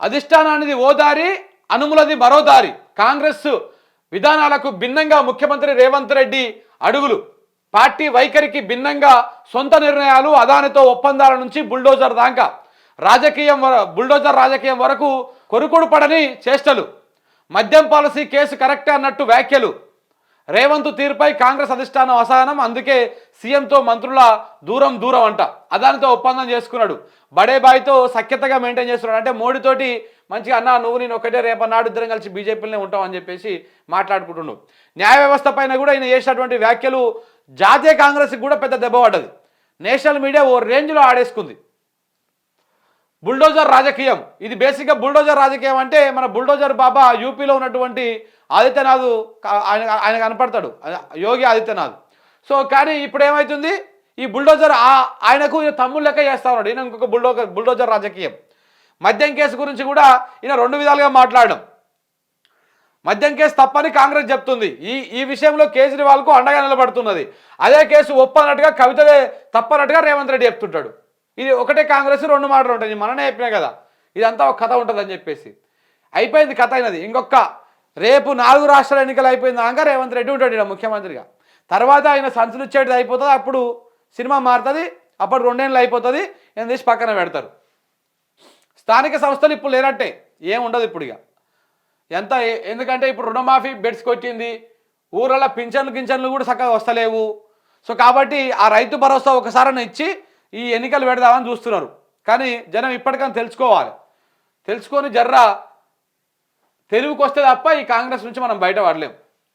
అధిష్టానానిది ఓ దారి, అనుములది మరో దారి. కాంగ్రెస్ విధానాలకు భిన్నంగా ముఖ్యమంత్రి రేవంత్ రెడ్డి అడుగులు. పార్టీ వైఖరికి భిన్నంగా సొంత నిర్ణయాలు. అదానితో ఒప్పందాల నుంచి బుల్డోజర్ దాకా బుల్డోజర్ రాజకీయం వరకు కొరుకుడు పడని చేష్టలు. మద్యం పాలసీ కేసు కరెక్టే అన్నట్టు వ్యాఖ్యలు. రేవంత్ తీరుపై కాంగ్రెస్ అధిష్టానం అసహనం. అందుకే సీఎంతో మంత్రుల దూరం అంట. అదానితో ఒప్పందం చేసుకున్నాడు. బడే బాయ్తో సఖ్యతగా మెయింటైన్ చేస్తున్నాడు. అంటే మోడీతోటి మంచిగా అన్న నువ్వు నేను ఒకటే రేపన్నాడు ఇద్దరం కలిసి బీజేపీలోనే ఉంటామని చెప్పేసి మాట్లాడుకుంటున్నాడు. న్యాయ వ్యవస్థ పైన కూడా ఈయన చేసినటువంటి వ్యాఖ్యలు జాతీయ కాంగ్రెస్కి కూడా పెద్ద దెబ్బ పడ్డది. నేషనల్ మీడియా ఓ రేంజ్లో ఆడేసుకుంది. బుల్డోజర్ రాజకీయం, ఇది బేసిక్గా బుల్డోజర్ రాజకీయం అంటే మన బుల్డోజర్ బాబా యూపీలో ఉన్నటువంటి ఆదిత్యనాథ్ ఆయన కనపడతాడు, యోగి ఆదిత్యనాథ్. సో కానీ ఇప్పుడు ఏమవుతుంది, ఈ బుల్డోజర్ ఆయనకు తమ్ముడు లెక్క చేస్తా ఉన్నాడు. ఈయన ఇంకొక బుల్డోజర్ రాజకీయం. మద్యం కేసు గురించి కూడా ఈయన రెండు విధాలుగా మాట్లాడడం. మద్యం కేసు తప్పని కాంగ్రెస్ చెప్తుంది. ఈ విషయంలో కేజ్రీవాల్కు అండగా నిలబడుతున్నది. అదే కేసు ఒప్పన్నట్టుగా కవితలే తప్పన్నట్టుగా రేవంత్ రెడ్డి చెప్తుంటాడు. ఇది ఒకటే కాంగ్రెస్ రెండు మాటలు ఉంటాయి. మననే చెప్పినా కదా ఇదంతా ఒక కథ ఉంటుందని చెప్పేసి. అయిపోయింది కథ అయినది. ఇంకొక రేపు 4 రాష్ట్రాల ఎన్నికలు అయిపోయింది దాకా రేవంత్ రెడ్డి ఉంటాడు ఇక్కడ ముఖ్యమంత్రిగా. తర్వాత ఆయన సంచులు ఇచ్చేది అయిపోతుంది. అప్పుడు సినిమా మారుతుంది. అప్పుడు 2 ఏళ్ళు అయిపోతుంది. నేను తీసి పక్కన పెడతారు. స్థానిక సంస్థలు ఇప్పుడు లేనట్టే, ఏం ఉండదు ఇప్పుడు ఇక. ఎందుకంటే ఇప్పుడు రుణమాఫీ బెడ్స్ కొట్టింది. ఊరల్లో పింఛన్లు కూడా చక్కగా వస్తలేవు. సో కాబట్టి ఆ రైతు భరోసా ఒకసారి ఇచ్చి ఈ ఎన్నికలు పెడదామని చూస్తున్నారు. కానీ జనం ఇప్పటికైనా తెలుసుకోవాలి. తెలుసుకొని జర్రా తెలివికి వస్తే తప్ప ఈ కాంగ్రెస్ నుంచి మనం బయట పడలేం.